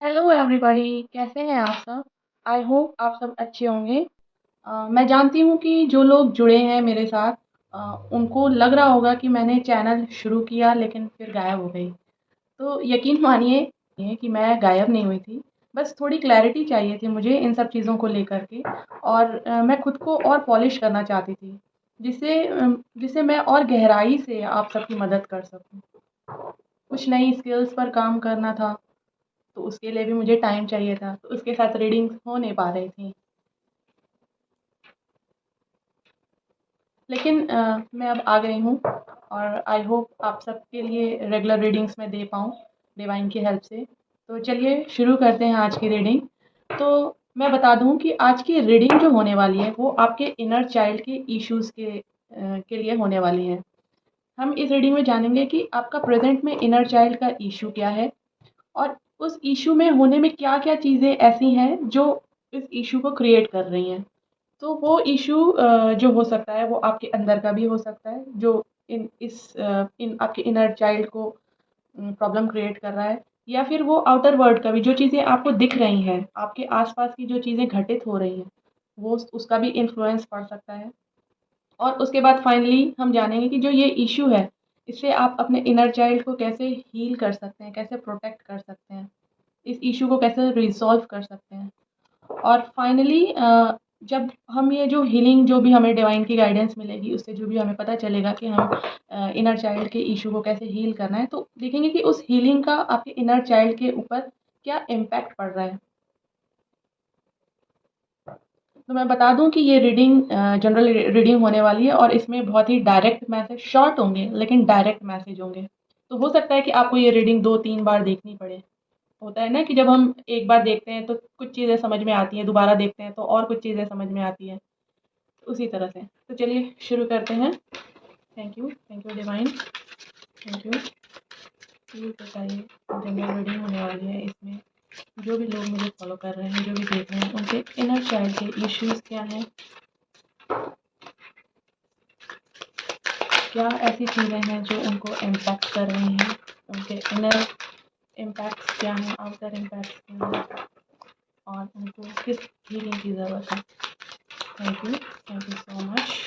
Hello everybody, कैसे हैं आप सब? आई होप आप सब अच्छे होंगे। मैं जानती हूँ कि जो लोग जुड़े हैं मेरे साथ, उनको लग रहा होगा कि मैंने चैनल शुरू किया लेकिन फिर गायब हो गई। तो यकीन मानिए ये कि मैं गायब नहीं हुई थी। बस थोड़ी क्लैरिटी चाहिए थी मुझे इन सब चीज़ों को लेकर के, और मैं खुद को और पॉलिश करना चाहती थी, जिससे मैं और गहराई से आप सबकी मदद कर सकूँ। कुछ नई स्किल्स पर काम करना था, तो उसके लिए भी मुझे टाइम चाहिए था, तो उसके साथ रीडिंग्स हो नहीं पा रही थी। लेकिन मैं अब आ गई हूँ, और आई होप आप सबके लिए रेगुलर रीडिंग्स मैं दे पाऊँ डिवाइन की हेल्प से। तो चलिए शुरू करते हैं आज की रीडिंग। तो मैं बता दूँ कि आज की रीडिंग जो होने वाली है वो आपके इनर चाइल्ड के इश्यूज़ के लिए होने वाली है। हम इस रीडिंग में जानेंगे कि आपका प्रेजेंट में इनर चाइल्ड का इशू क्या है, और उस इशू में होने में क्या-क्या चीज़ें ऐसी हैं जो इस इशू को क्रिएट कर रही हैं। तो वो इशू जो हो सकता है वो आपके अंदर का भी हो सकता है, जो इन आपके इनर चाइल्ड को प्रॉब्लम क्रिएट कर रहा है, या फिर वो आउटर वर्ल्ड का भी, जो चीज़ें आपको दिख रही हैं, आपके आस-पास की जो चीज़ें घटित हो रही हैं, वो उसका भी इन्फ्लुएंस पड़ सकता है। और उसके बाद फाइनली हम जानेंगे कि जो ये इश्यू है, इससे आप अपने इनर चाइल्ड को कैसे हील कर सकते हैं, कैसे प्रोटेक्ट कर सकते हैं, इस इश्यू को कैसे रिज़ॉल्व कर सकते हैं। और फाइनली जब हम ये जो हीलिंग, जो भी हमें डिवाइन की गाइडेंस मिलेगी, उससे जो भी हमें पता चलेगा कि हम इनर चाइल्ड के इश्यू को कैसे हील करना है, तो देखेंगे कि उस हीलिंग का आपके इनर चाइल्ड के ऊपर क्या इम्पैक्ट पड़ रहा है। तो मैं बता दूँ कि ये रीडिंग जनरल रीडिंग होने वाली है, और इसमें बहुत ही डायरेक्ट मैसेज, शॉर्ट होंगे लेकिन डायरेक्ट मैसेज होंगे। तो हो सकता है कि आपको ये रीडिंग 2-3 बार देखनी पड़े। होता है ना कि जब हम एक बार देखते हैं तो कुछ चीज़ें समझ में आती हैं, दोबारा देखते हैं तो और कुछ चीज़ें समझ में आती हैं, उसी तरह से। तो चलिए शुरू करते हैं। Thank you divine, thank you. Please बताइए, जनरल रीडिंग होने वाली है, इसमें जो भी लोग मुझे फॉलो कर रहे हैं, जो भी देख रहे हैं, उनके इनर चाइल्ड के इश्यूज़ क्या हैं? क्या ऐसी चीज़ें हैं जो उनको इम्पैक्ट कर रही हैं? उनके इनर इम्पैक्ट्स क्या हैं, आउटर इम्पैक्ट्स क्या हैं, और उनको किस हीलिंग की ज़रूरत है? Thank you so much.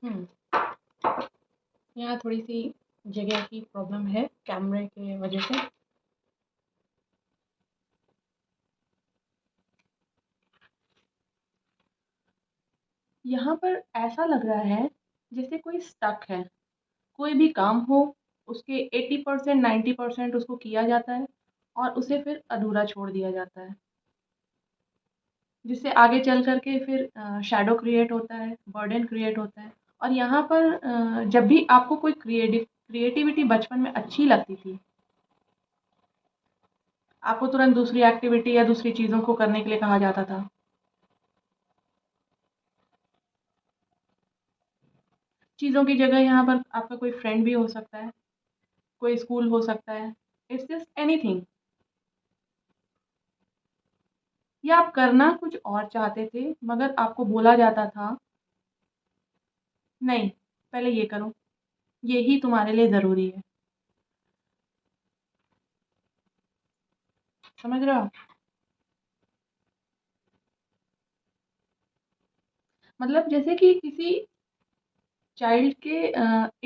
हुँ, यहाँ थोड़ी-सी जगह की प्रॉब्लम है कैमरे की वजह से। यहाँ पर ऐसा लग रहा है जैसे कोई स्टक है। कोई भी काम हो, उसके 80% 90% उसको किया जाता है, और उसे फिर अधूरा छोड़ दिया जाता है, जिससे आगे चल कर के फिर शैडो क्रिएट होता है, बर्डन क्रिएट होता है। और यहाँ पर जब भी आपको कोई क्रिएटिविटी बचपन में अच्छी लगती थी, आपको तुरंत दूसरी एक्टिविटी या दूसरी चीज़ों को करने के लिए कहा जाता था। चीज़ों की जगह यहाँ पर आपका कोई फ्रेंड भी हो सकता है, कोई स्कूल हो सकता है, इट्स जस्ट एनीथिंग। या आप करना कुछ और चाहते थे मगर आपको बोला जाता था नहीं, पहले ये करो, ये ही तुम्हारे लिए ज़रूरी है। समझ रहे हो आप? मतलब जैसे कि किसी चाइल्ड के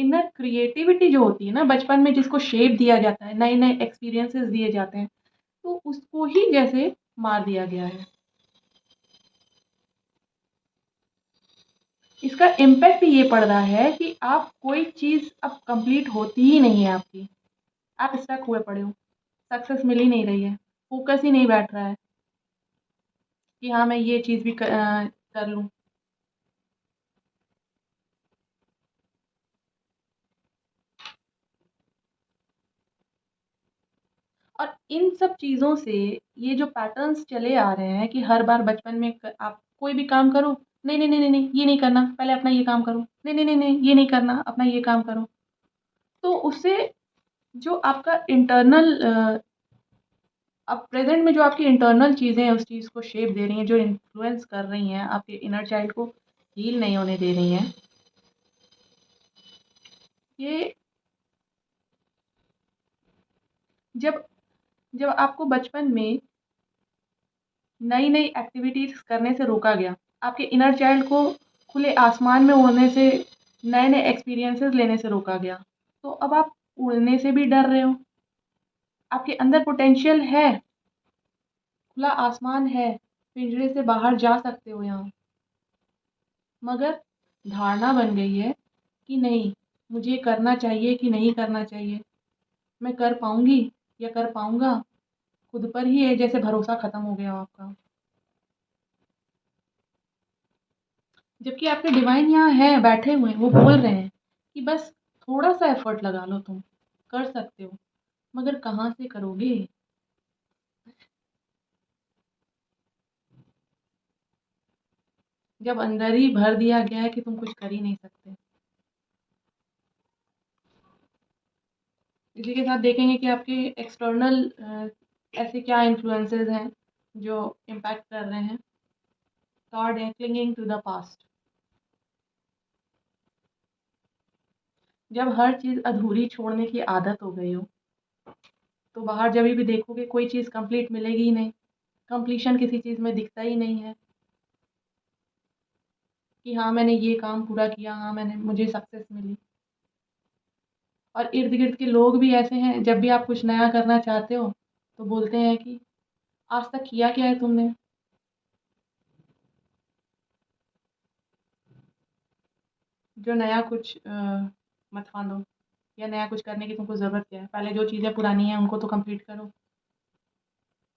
इनर क्रिएटिविटी जो होती है ना बचपन में, जिसको शेप दिया जाता है, नए-नए एक्सपीरियंसेस दिए जाते हैं, तो उसको ही जैसे मार दिया गया है। इसका इम्पैक्ट ये पड़ रहा है कि आप कोई चीज़ अब कंप्लीट होती ही नहीं है आपकी। आप स्टक हुए पड़े हो, सक्सेस मिल ही नहीं रही है, फ़ोकस ही नहीं बैठ रहा है कि हाँ, मैं ये चीज़ भी कर लूँ। और इन सब चीज़ों से ये जो पैटर्न्स चले आ रहे हैं कि हर बार बचपन में आप कोई भी काम करो, नहीं नहीं नहीं नहीं नहीं, ये नहीं करना, पहले अपना ये काम करो, नहीं नहीं नहीं नहीं, ये नहीं करना, अपना ये काम करो। तो उससे जो आपका इंटरनल अब प्रेजेंट में जो आपकी इंटरनल चीज़ें हैं उस चीज़ को शेप दे रही हैं, जो इन्फ्लुएंस कर रही हैं आपके इनर चाइल्ड को, हील नहीं होने दे रही हैं। ये जब जब आपको बचपन में नई नई एक्टिविटीज़ करने से रोका गया, आपके इनर चाइल्ड को खुले आसमान में उड़ने से, नए नए एक्सपीरियंसेस लेने से रोका गया, तो अब आप उड़ने से भी डर रहे हो। आपके अंदर पोटेंशियल है, खुला आसमान है, पिंजरे से बाहर जा सकते हो यहाँ, मगर धारणा बन गई है कि नहीं, मुझे करना चाहिए कि नहीं करना चाहिए, मैं कर पाऊंगी या कर पाऊंगा, खुद पर ही है, जैसे भरोसा खत्म हो गया हो आपका। जबकि आपके डिवाइन यहाँ हैं, बैठे हुए हैं, वो बोल रहे हैं कि बस थोड़ा सा एफर्ट लगा लो, तुम कर सकते हो, मगर कहाँ से करोगे? जब अंदर ही भर दिया गया है कि तुम कुछ कर ही नहीं सकते। इसी के साथ देखेंगे कि आपके एक्सटर्नल ऐसे क्या इन्फ्लुएंसेस हैं जो इम्पैक्ट कर रहे हैं। कार्ड है क्लिंगिंग टू द पास्ट। जब हर चीज़ अधूरी छोड़ने की आदत हो गई हो, तो बाहर जब भी देखोगे कोई चीज़ कंप्लीट मिलेगी ही नहीं, कंप्लीशन किसी चीज़ में दिखता ही नहीं है कि हाँ, मैंने ये काम पूरा किया, हाँ, मैंने मुझे सक्सेस मिली। और इर्द-गिर्द के लोग भी ऐसे हैं, जब भी आप कुछ नया करना चाहते हो, तो बोलते हैं कि आज तक किया क्या है तुमने? जो नया कुछ मत फाँदो, या नया कुछ करने की तुमको ज़रूरत क्या है? पहले जो चीज़ें पुरानी हैं उनको तो कंप्लीट करो।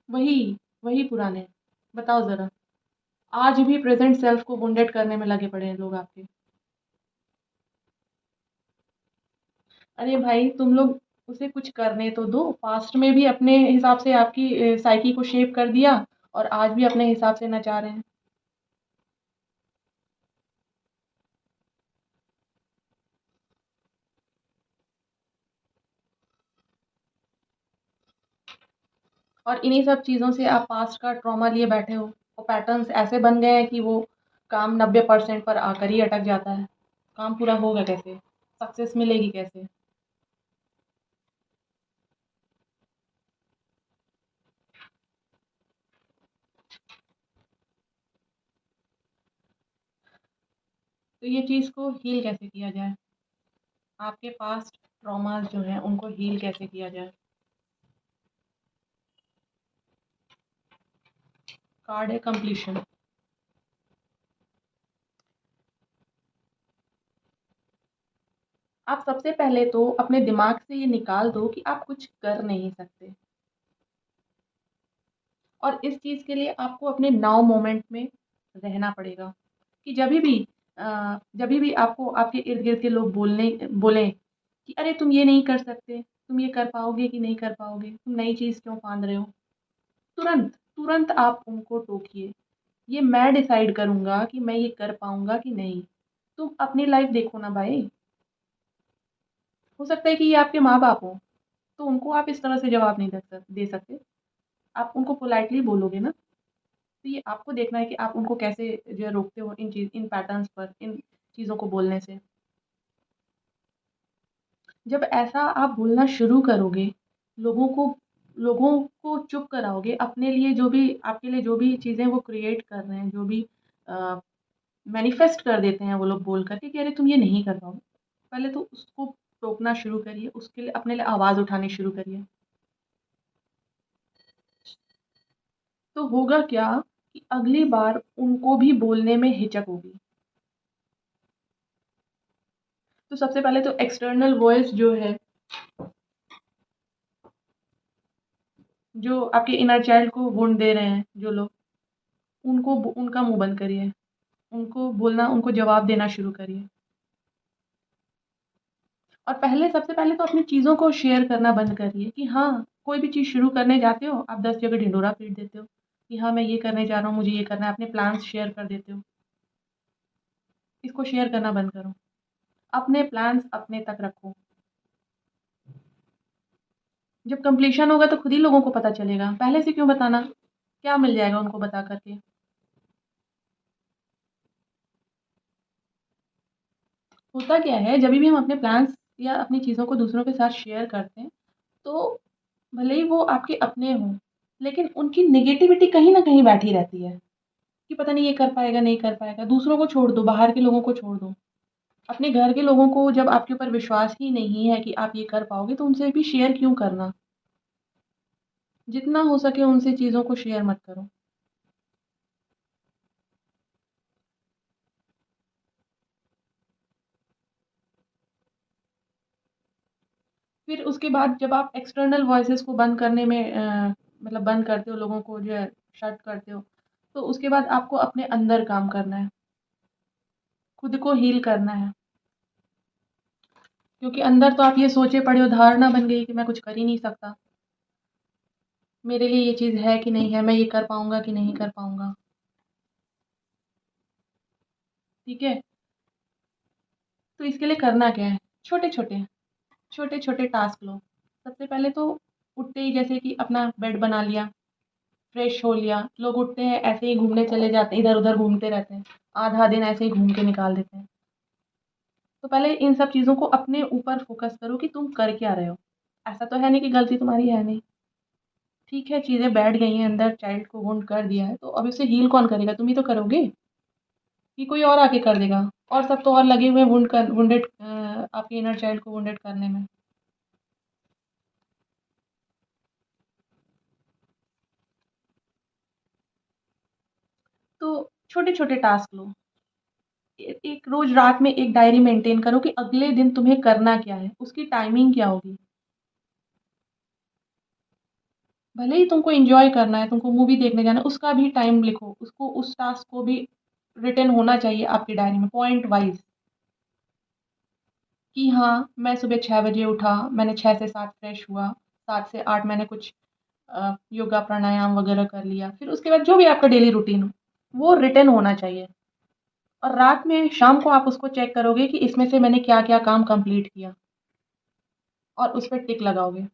वही, वही पुराने हैं। बताओ ज़रा, आज भी प्रेज़ेंट सेल्फ को वुंडेड करने में लगे पड़े हैं लोग आपके। अरे भाई, तुम लोग उसे कुछ करने तो दो। पास्ट में भी अपने हिसाब से आपकी साइकी को शेप कर दिया और आज भी अपने हिसाब से नचा रहे हैं। और इन्हीं सब चीज़ों से आप पास्ट का ट्रॉमा लिए बैठे हो, और पैटर्न्स ऐसे बन गए हैं कि वो काम 90% पर आकर ही अटक जाता है। काम पूरा होगा कैसे? सक्सेस मिलेगी कैसे? तो ये चीज़ को हील कैसे किया जाए? आपके पास्ट ट्रॉमास जो हैं उनको हील कैसे किया जाए? कार्ड है कंप्लीशन। आप सबसे पहले तो अपने दिमाग से ये निकाल दो कि आप कुछ कर नहीं सकते, और इस चीज़ के लिए आपको अपने नाउ मोमेंट में रहना पड़ेगा। कि जभी भी आपको आपके इर्द-गिर्द के लोग बोलें कि अरे तुम ये नहीं कर सकते, तुम ये कर पाओगे कि नहीं कर पाओगे, तुम नई चीज़ क्यों फाँद रहे हो? तुरंत, तुरंत आप उनको टोकिए। ये मैं डिसाइड करूँगा कि मैं ये कर पाऊँगा कि नहीं। तुम अपनी लाइफ़ देखो ना भाई। हो सकता है कि ये आपके माँ-बाप हों, तो उनको आप इस तरह से जवाब नहीं दे सकते। आप उनको पोलाइटली बोलोगे ना तो ये आपको देखना है कि आप उनको कैसे जो है रोकते हो इन पैटर्न्स पर, इन चीज़ों को बोलने से। जब ऐसा आप बोलना शुरू करोगे, लोगों को लोगों को चुप कराओगे, अपने लिए जो भी आपके लिए जो भी चीज़ें वो क्रिएट कर रहे हैं, जो भी अ, मैनिफेस्ट कर देते हैं वो लोग बोल कर के कि अरे तुम ये नहीं कर पाओगे। पहले तो उसको टोकना शुरू करिए, उसके लिए अपने लिए आवाज़ उठानी शुरू करिए। तो होगा क्या कि अगली बार उनको भी बोलने में हिचक होगी। तो सबसे पहले तो एक्सटर्नल वॉइस जो है, जो आपके इनर चाइल्ड को वुंड दे रहे हैं जो लोग, उनका मुँह बंद करिए। उनको बोलना, उनको जवाब देना शुरू करिए। और सबसे पहले तो अपनी चीज़ों को शेयर करना बंद करिए कि हाँ, कोई भी चीज़ शुरू करने जाते हो, आप 10 जगह ढिंढोरा पीट देते हो कि हाँ, मैं ये करने जा रहा हूँ, मुझे ये करना है। अपने प्लान्स शेयर कर देते हो। इसको शेयर करना बंद करो। अपने प्लान्स अपने तक रखो। जब कंप्लीशन होगा तो खुद ही लोगों को पता चलेगा। पहले से क्यों बताना? क्या मिल जाएगा उनको बता कर के? होता क्या है, जभी भी हम अपने प्लान्स या अपनी चीज़ों को दूसरों के साथ शेयर करते हैं, तो भले ही वो आपके अपने हों, लेकिन उनकी नेगेटिविटी कहीं न कहीं बैठी रहती है कि पता नहीं ये कर पाएगा, नहीं कर पाएगा। दूसरों को छोड़ दो, बाहर के लोगों को छोड़ दो। अपने घर के लोगों को जब आपके ऊपर विश्वास ही नहीं है कि आप ये कर पाओगे, तो उनसे भी शेयर क्यों करना? जितना हो सके उनसे चीज़ों को शेयर मत करो। फिर उसके बाद जब आप एक्सटर्नल वॉइसेज़ को बंद करने में मतलब बंद करते हो, लोगों को जो है शट करते हो, तो उसके बाद आपको अपने अंदर काम करना है। खुद को हील करना है। क्योंकि अंदर तो आप ये सोचे पड़े हो, धारणा बन गई कि मैं कुछ कर ही नहीं सकता। मेरे लिए ये चीज़ है कि नहीं है, मैं ये कर पाऊँगा कि नहीं कर पाऊँगा। ठीक है? तो इसके लिए करना क्या है? छोटे-छोटे, छोटे-छोटे टास्क लो। सबसे पहले तो उठते ही जैसे कि अपना बेड बना लिया, फ्रेश हो लिया। लोग उठते हैं ऐसे ही घूमने चले जाते हैं, इधर-उधर घूमते रहते हैं। आधा दिन ऐसे ही घूम के निकाल देते हैं। तो पहले इन सब चीज़ों को अपने ऊपर फ़ोकस करो कि तुम कर क्या रहे हो। ऐसा तो है नहीं कि गलती तुम्हारी है नहीं। ठीक है, चीज़ें बैठ गई हैं अंदर, चाइल्ड को वुंड कर दिया है, तो अब उसे हील कौन करेगा? तुम ही तो करोगे कि कोई और आके कर देगा? और सब तो और लगे हुए हैं वुंडेड आपके इनर चाइल्ड को वुंडेड करने में। तो छोटे-छोटे टास्क लो। एक रोज़ रात में एक डायरी मेंटेन करो कि अगले दिन तुम्हें करना क्या है, उसकी टाइमिंग क्या होगी। भले ही तुमको एन्जॉय करना है, तुमको मूवी देखने जाना है, उसका भी टाइम लिखो। उसको उस टास्क को भी रिटन होना चाहिए आपकी डायरी में पॉइंट वाइज़ कि हाँ, मैं सुबह 6 बजे उठा, मैंने 6 से 7 फ्रेश हुआ, 7 से 8 मैंने कुछ योगा प्राणायाम वगैरह कर लिया। फिर उसके बाद जो भी आपका डेली रूटीन हो, वो रिटन होना चाहिए। और रात में शाम को आप उसको चेक करोगे कि इसमें से मैंने क्या-क्या काम कंप्लीट किया और उस पे टिक लगाओगे।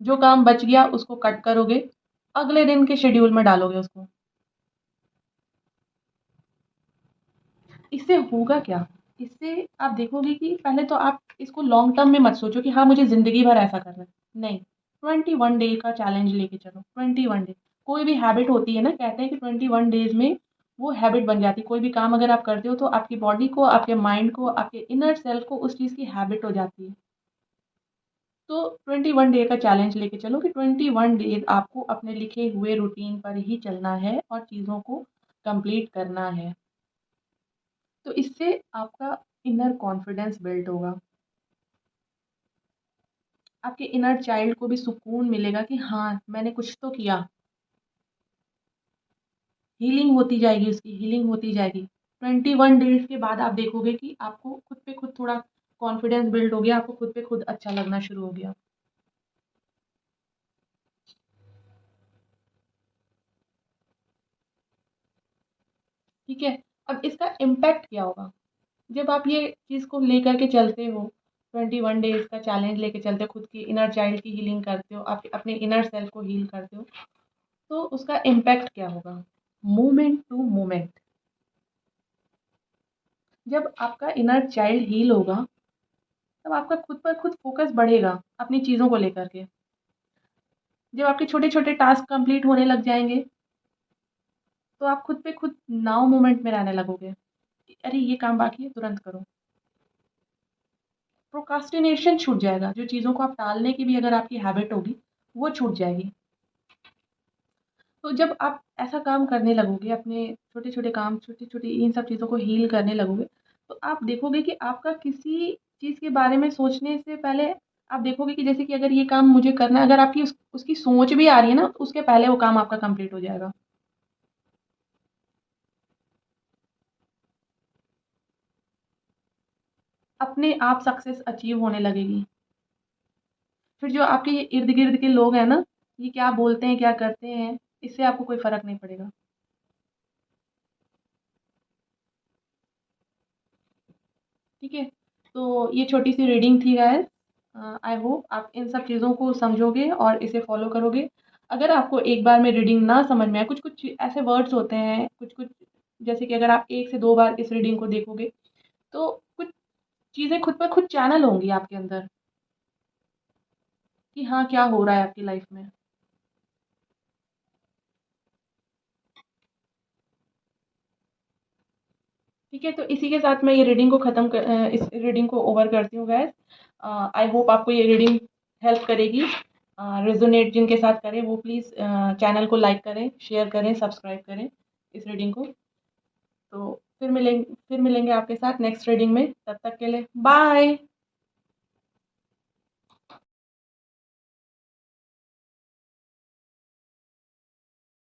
जो काम बच गया उसको कट करोगे, अगले दिन के शेड्यूल में डालोगे उसको। इससे होगा क्या? इससे आप देखोगे कि पहले तो आप इसको लॉन्ग टर्म में मत सोचो कि हाँ, मुझे ज़िंदगी भर ऐसा करना है। नहीं, 21 डे का चैलेंज लेके चलो, 21 डे। कोई भी हैबिट होती है ना, कहते हैं कि 21 डेज़ में वो हैबिट बन जाती है। कोई भी काम अगर आप करते हो तो आपकी बॉडी को, आपके माइंड को, आपके इनर सेल्फ को उस चीज़ की हैबिट हो जाती है। तो 21 डे का चैलेंज लेके चलो कि 21 डेज़ आपको अपने लिखे हुए रूटीन पर ही चलना है और चीज़ों को कंप्लीट करना है। तो इससे आपका इनर कॉन्फिडेंस बिल्ड होगा। आपके इनर चाइल्ड को भी सुकून मिलेगा कि हाँ, मैंने कुछ तो किया। हीलिंग होती जाएगी, उसकी हीलिंग होती जाएगी। 21 डेज़ के बाद आप देखोगे कि आपको खुद पे खुद थोड़ा कॉन्फिडेंस बिल्ड हो गया, आपको खुद पे खुद अच्छा लगना शुरू हो गया। ठीक है? अब इसका इम्पैक्ट क्या होगा? जब आप ये चीज़ को लेकर के चलते हो, 21 डेज़ का चैलेंज लेके चलते हो, खुद की इनर चाइल्ड की हीलिंग करते हो, आप अपने इनर सेल्फ को हील करते हो, तो उसका इम्पैक्ट क्या होगा? Moment to moment. जब आपका इनर चाइल्ड हील होगा, तब आपका खुद पर खुद फ़ोकस बढ़ेगा अपनी चीज़ों को लेकर के। जब आपके छोटे-छोटे टास्क कंप्लीट होने लग जाएँगे, तो आप खुद पे खुद नाउ मोमेंट में रहने लगोगे। अरे! ये काम बाकी है, तुरंत करो। प्रोक्रास्टिनेशन छूट जाएगा, जो चीज़ों को आप टालने की भी अगर आपकी हैबिट होगी, वो छूट जाएगी। तो जब आप ऐसा काम करने लगोगे, अपने छोटे-छोटे काम, छोटी-छोटी इन सब चीज़ों को हील करने लगोगे, तो आप देखोगे कि आपका किसी चीज़ के बारे में सोचने से पहले आप देखोगे कि जैसे कि अगर ये काम मुझे करना है, अगर आपकी उसकी सोच भी आ रही है ना, तो उसके पहले वो काम आपका कंप्लीट हो जाएगा। अपने आप सक्सेस अचीव होने लगेगी। फिर जो आपके इर्द-गिर्द के लोग हैं ना, ये क्या बोलते हैं, क्या करते हैं, इससे आपको कोई फ़र्क नहीं पड़ेगा। ठीक है? तो ये छोटी-सी रीडिंग थी गाइज़। आई होप आप इन सब चीज़ों को समझोगे और इसे फ़ॉलो करोगे। अगर आपको एक बार में रीडिंग ना समझ में आए, कुछ-कुछ ऐसे वर्ड्स होते हैं, कुछ-कुछ जैसे कि अगर आप 1 से 2 बार इस रीडिंग को देखोगे, तो कुछ चीज़ें खुद ब खुद चैनल होंगी आपके अंदर कि हाँ, क्या हो रहा है आपकी लाइफ़ में। ठीक है, तो इसी के साथ मैं ये रीडिंग को इस रीडिंग को ओवर करती हूँ गाइज़। आई होप आपको ये रीडिंग हेल्प करेगी। रेज़ोनेट जिनके साथ करे वो प्लीज़ चैनल को लाइक करें, शेयर करें, सब्सक्राइब करें इस रीडिंग को। तो फिर मिलेंगे आपके साथ नेक्स्ट रीडिंग में। तब तक के लिए बाय।